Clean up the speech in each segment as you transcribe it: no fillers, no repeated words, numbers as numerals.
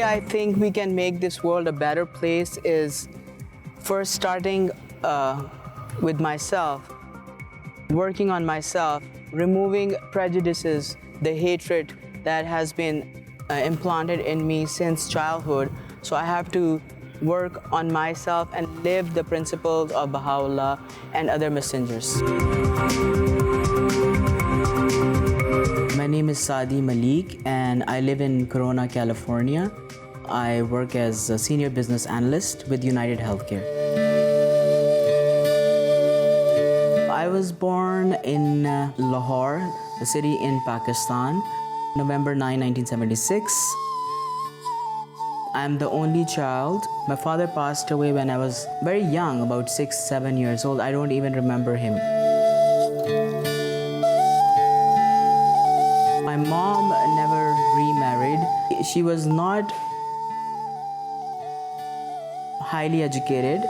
I think we can make this world a better place is first starting with myself, working on myself, removing prejudices, the hatred that has been implanted in me since childhood. So I have to work on myself and live the principles of Baha'u'llah and other messengers. My name is Sahdi Maleeq and I live in Corona, California. I work as a senior business analyst with United Healthcare. I was born in Lahore, the city in Pakistan, November 9, 1976. I'm the only child. My father passed away when I was very young, about 6, 7 years old. I don't even remember him. My mom never remarried. She was not highly educated.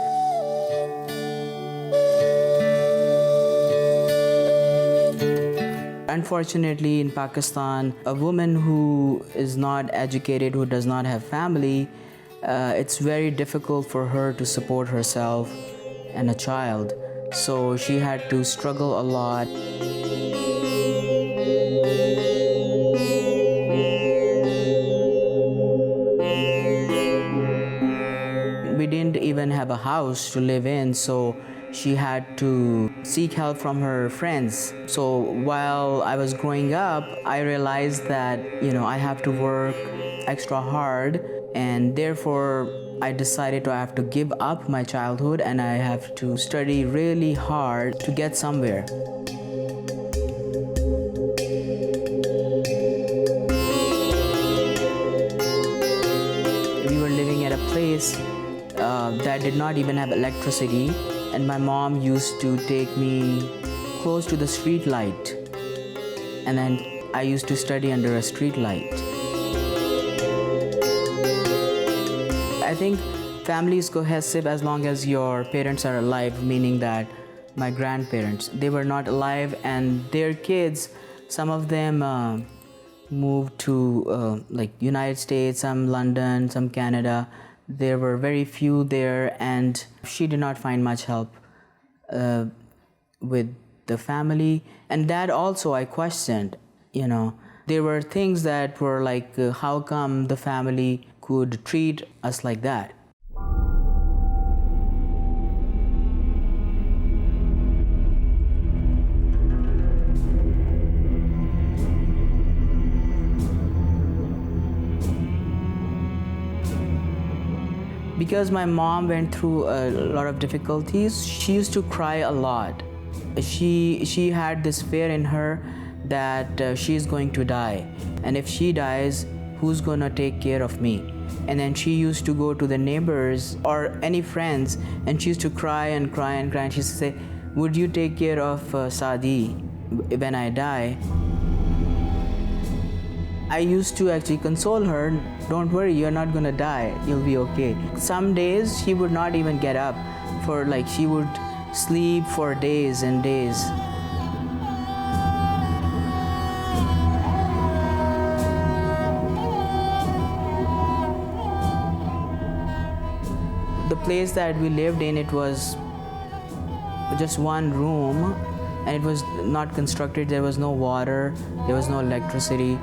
Unfortunately, in Pakistan, a woman who is not educated, who does not have family, it's very difficult for her to support herself and a child. So she had to struggle a lot. We didn't even have a house to live in, so she had to seek help from her friends. So while I was growing up, I realized that, I have to work extra hard, and therefore I decided to have to give up my childhood and I have to study really hard to get somewhere. We were living at a place that did not even have electricity, and my mom used to take me close to the street light, and then I used to study under a street light. I think family is cohesive as long as your parents are alive, meaning that my grandparents, they were not alive, and their kids, some of them moved to like United States, some London, some Canada. There were very few there, and she did not find much help with the family. And that also I questioned, There were things that were like, how come the family could treat us like that? Because my mom went through a lot of difficulties, she used to cry a lot. She had this fear in her that she's going to die. And if she dies, who's gonna take care of me? And then she used to go to the neighbors or any friends, and she used to cry and cry and cry. And she used to say, would you take care of Sahdi when I die? I used to actually console her, don't worry, you're not gonna die, you'll be okay. Some days she would not even get up she would sleep for days and days. The place that we lived in, it was just one room, and it was not constructed. There was no water, there was no electricity.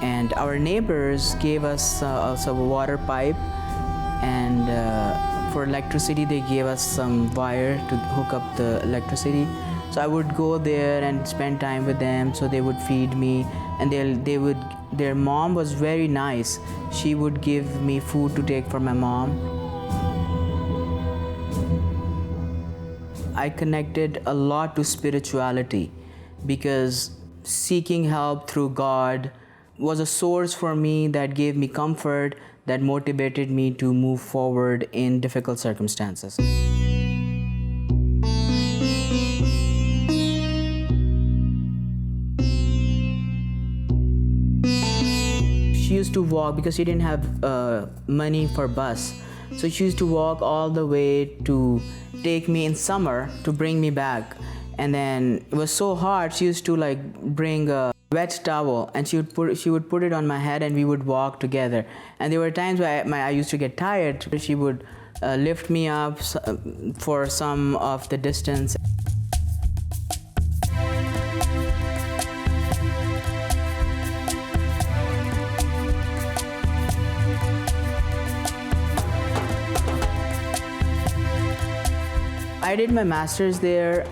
And our neighbors gave us a water pipe, and for electricity they gave us some wire to hook up the electricity. So I would go there and spend time with them, so they would feed me, and their mom was very nice. She would give me food to take for my mom. I connected a lot to spirituality because seeking help through God was a source for me that gave me comfort, that motivated me to move forward in difficult circumstances. She used to walk because she didn't have money for bus. So she used to walk all the way to take me in summer to bring me back. And then it was so hard, she used to bring wet towel, and she would put it on my head, and we would walk together. And there were times where I used to get tired. She would lift me up for some of the distance. I did my master's there,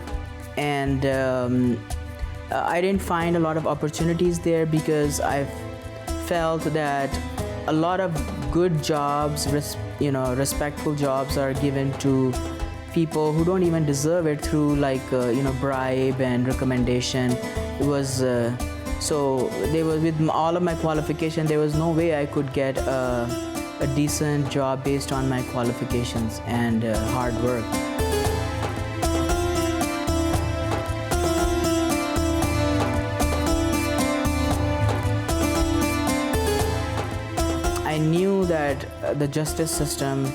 and I didn't find a lot of opportunities there because I felt that a lot of good jobs, respectful jobs are given to people who don't even deserve it through bribe and recommendation. It was so there was, with all of my qualification, there was no way I could get a decent job based on my qualifications and hard work. I knew that the justice system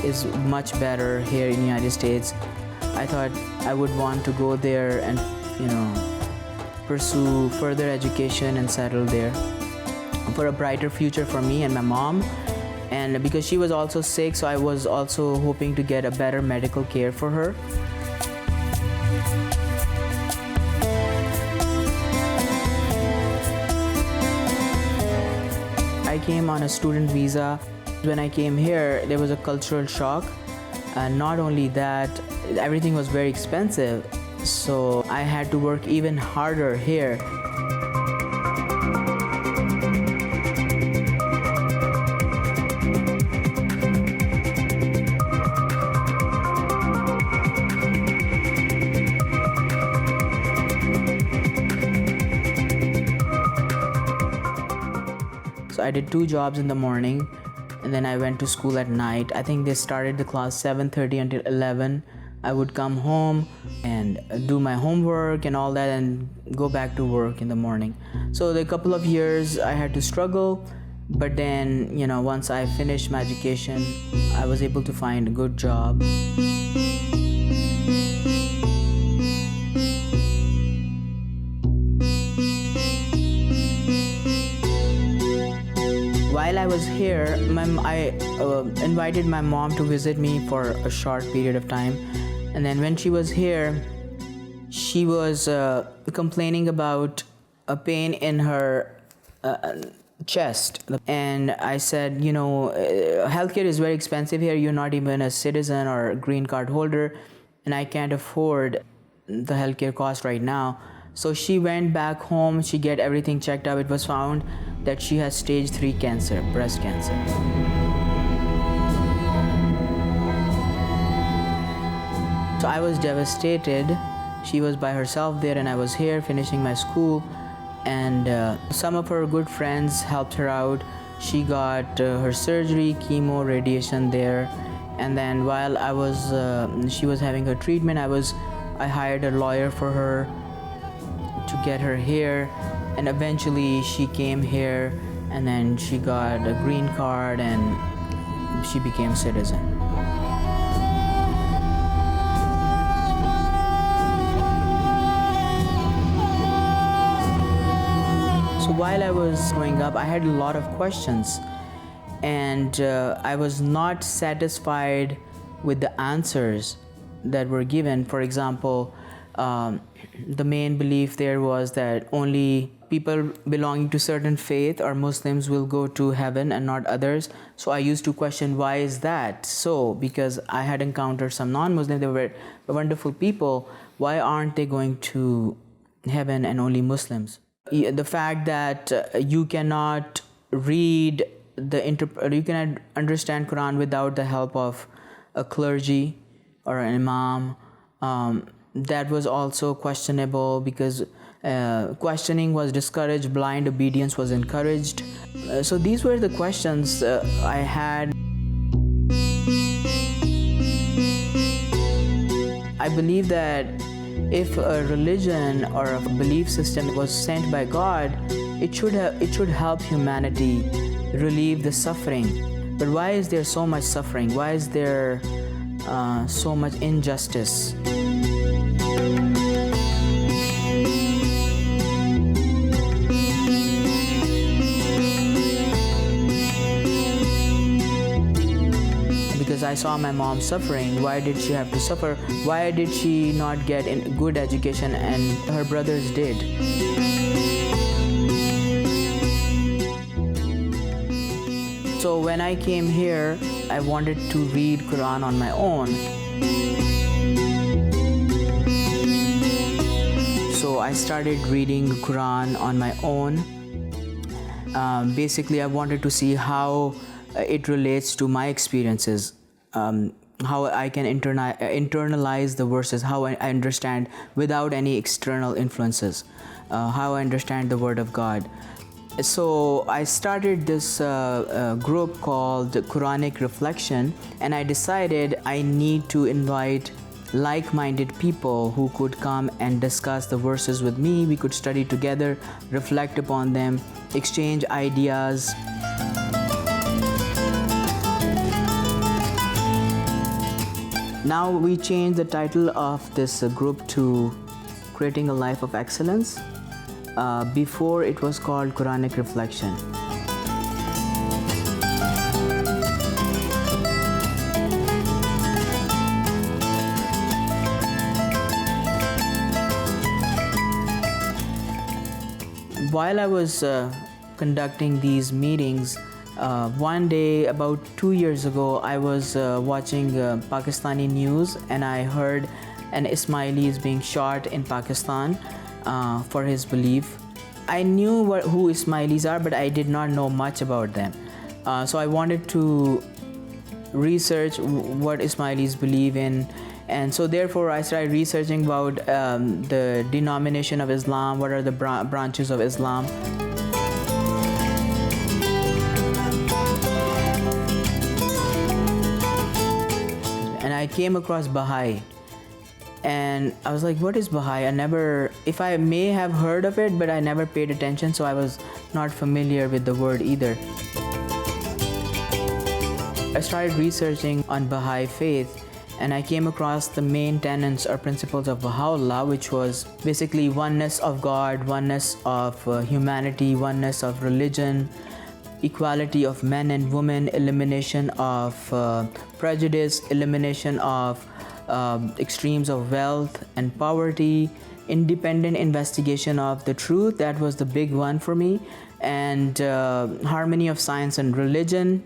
is much better here in the United States. I thought I would want to go there and, pursue further education and settle there for a brighter future for me and my mom. And because she was also sick, so I was also hoping to get a better medical care for her. I came on a student visa. When I came here, there was a cultural shock. And not only that, everything was very expensive. So I had to work even harder here. So I did 2 jobs in the morning, and then I went to school at night. I think they started the class 7:30 until 11. I would come home and do my homework and all that and go back to work in the morning. So the couple of years I had to struggle, but then, once I finished my education, I was able to find a good job. While I was here, I invited my mom to visit me for a short period of time. And then when she was here, she was complaining about a pain in her chest. And I said, healthcare is very expensive here. You're not even a citizen or a green card holder, and I can't afford the healthcare cost right now. So she went back home, she get everything checked out. It was found that she has stage 3 cancer, breast cancer. So I was devastated. She was by herself there, and I was here finishing my school. And some of her good friends helped her out. She got her surgery, chemo, radiation there. And then while she was having her treatment, I hired a lawyer for her to get her here, and eventually she came here, and then she got a green card and she became citizen. So while I was growing up, I had a lot of questions, and I was not satisfied with the answers that were given. For example, the main belief there was that only people belonging to certain faith or Muslims will go to heaven and not others. So I used to question, why is that so? Because I had encountered some non-Muslims, they were wonderful people. Why aren't they going to heaven and only Muslims? The fact that you cannot read you cannot understand Quran without the help of a clergy or an imam. That was also questionable, because questioning was discouraged, blind obedience was encouraged. So these were the questions I had. I believe that if a religion or a belief system was sent by God, it should help humanity relieve the suffering. But why is there so much suffering? Why is there so much injustice? I saw my mom suffering. Why did she have to suffer? Why did she not get a good education and her brothers did? So when I came here, I wanted to read Quran on my own. So I started reading Quran on my own. Basically, I wanted to see how it relates to my experiences, how I can internalize the verses, how I understand without any external influences, how I understand the Word of God. So I started this group called Quranic Reflection, and I decided I need to invite like-minded people who could come and discuss the verses with me. We could study together, reflect upon them, exchange ideas. Now we changed the title of this group to Creating a Life of Excellence. Before it was called Quranic Reflection. While I was conducting these meetings, one day about 2 years ago, I was watching Pakistani news, and I heard an Ismaili is being shot in Pakistan for his belief. I knew who Ismailis are, but I did not know much about them. So I wanted to research what Ismailis believe in, and so therefore I started researching about the denomination of Islam, what are the branches of Islam. And I came across Baha'i. And I was like, what is Baha'i? If I may have heard of it, but I never paid attention, so I was not familiar with the word either. I started researching on Baha'i faith, and I came across the main tenets or principles of Baha'u'llah, which was basically oneness of God, oneness of humanity, oneness of religion, equality of men and women, elimination of prejudice, elimination of extremes of wealth and poverty, independent investigation of the truth, that was the big one for me, and harmony of science and religion,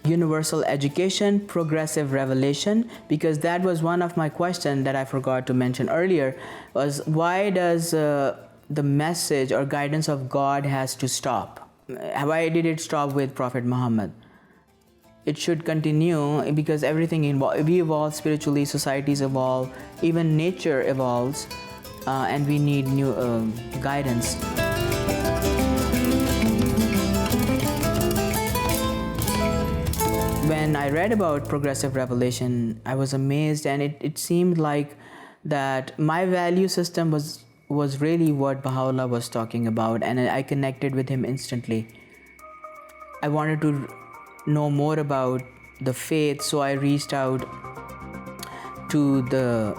universal education, progressive revelation, because that was one of my questions that I forgot to mention earlier, was why does the message or guidance of God has to stop? Why did it stop with Prophet Muhammad? It should continue because everything we evolve spiritually, societies evolve, even nature evolves, and we need new guidance. When I read about progressive revelation, I was amazed, and it seemed like that my value system was really what Baha'u'llah was talking about, and I connected with him instantly. I wanted to know more about the faith, so I reached out to the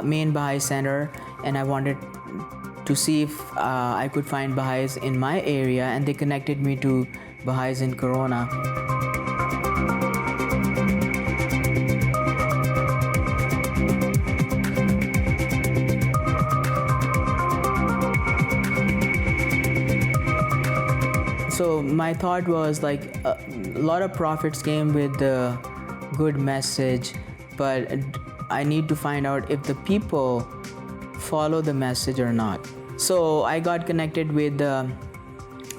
main Baha'i center, and I wanted to see if I could find Baha'is in my area, and they connected me to Baha'is in Corona. So my thought was like a lot of prophets came with a good message, but I need to find out if the people follow the message or not. So I got connected with the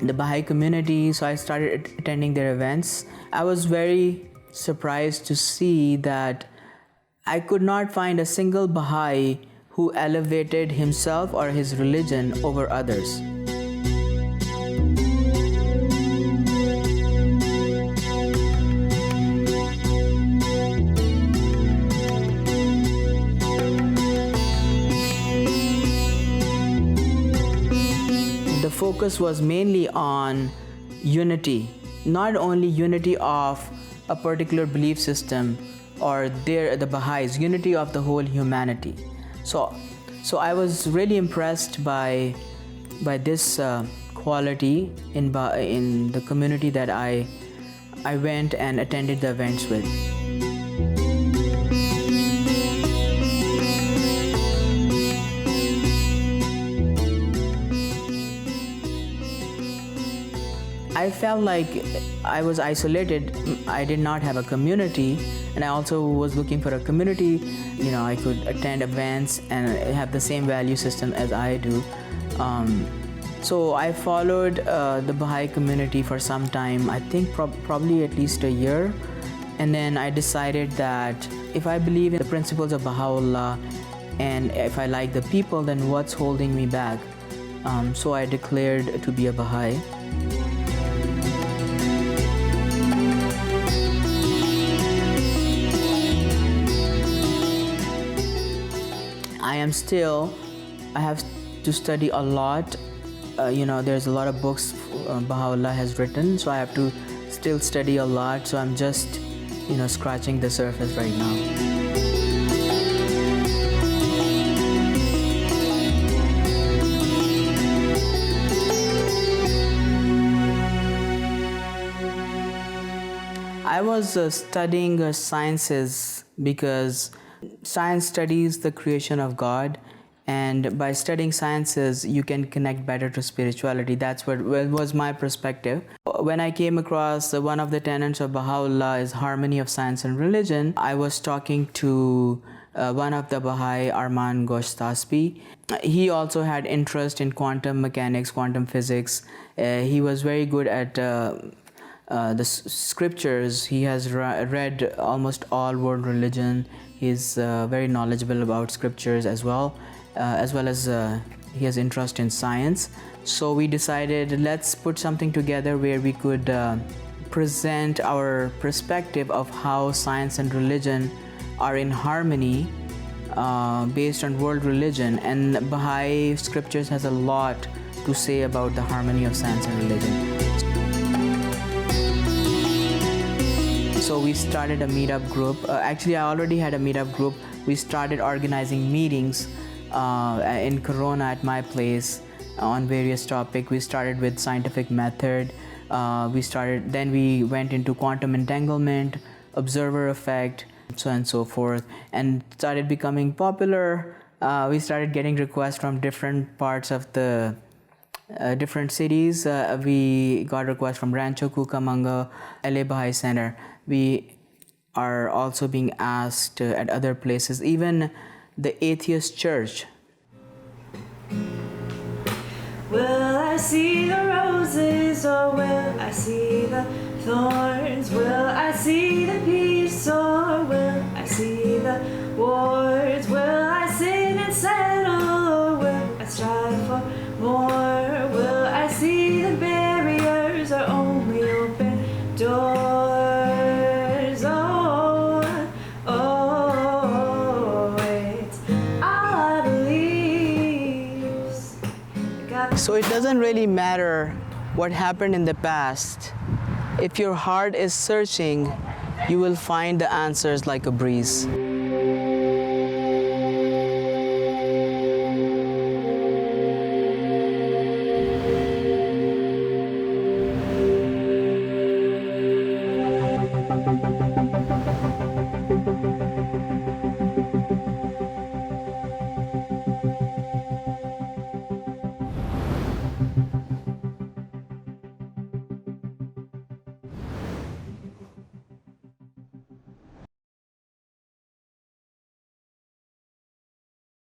Baha'i community, so I started attending their events. I was very surprised to see that I could not find a single Baha'i who elevated himself or his religion over others. The focus was mainly on unity, not only unity of a particular belief system or the Baha'is, unity of the whole humanity. So I was really impressed by this quality in the community that I went and attended the events with. I felt like I was isolated. I did not have a community, and I also was looking for a community. I could attend events and have the same value system as I do. So I followed the Baha'i community for some time, I think probably at least a year. And then I decided that if I believe in the principles of Baha'u'llah and if I like the people, then what's holding me back? So I declared to be a Baha'i. I have to study a lot. There's a lot of books Baha'u'llah has written, so I have to still study a lot. So I'm just, scratching the surface right now. I was studying sciences because science studies the creation of God, and by studying sciences you can connect better to spirituality. That's what was my perspective. When I came across one of the tenets of Baha'u'llah is harmony of science and religion, I was talking to one of the Baha'i, Arman Ghosh. He also had interest in quantum mechanics, quantum physics. He was very good at the scriptures. He has read almost all world religion. He's very knowledgeable about scriptures as well as he has interest in science. So we decided, let's put something together where we could present our perspective of how science and religion are in harmony based on world religion. And Baha'i scriptures has a lot to say about the harmony of science and religion. So we started a meetup group. Actually, I already had a meetup group. We started organizing meetings in Corona at my place on various topics. We started with scientific method. Then we went into quantum entanglement, observer effect, so on and so forth, and started becoming popular. We started getting requests from different parts of the different cities. We got requests from Rancho Cucamonga, LA Baha'i Center. We are also being asked at other places, even the atheist church. Will I see the roses or will I see the thorns? Will I see the peace or will I see the wars? Will I sin and settle or will I strive for more? Will I see the barriers or only open doors? So it doesn't really matter what happened in the past. If your heart is searching, you will find the answers like a breeze.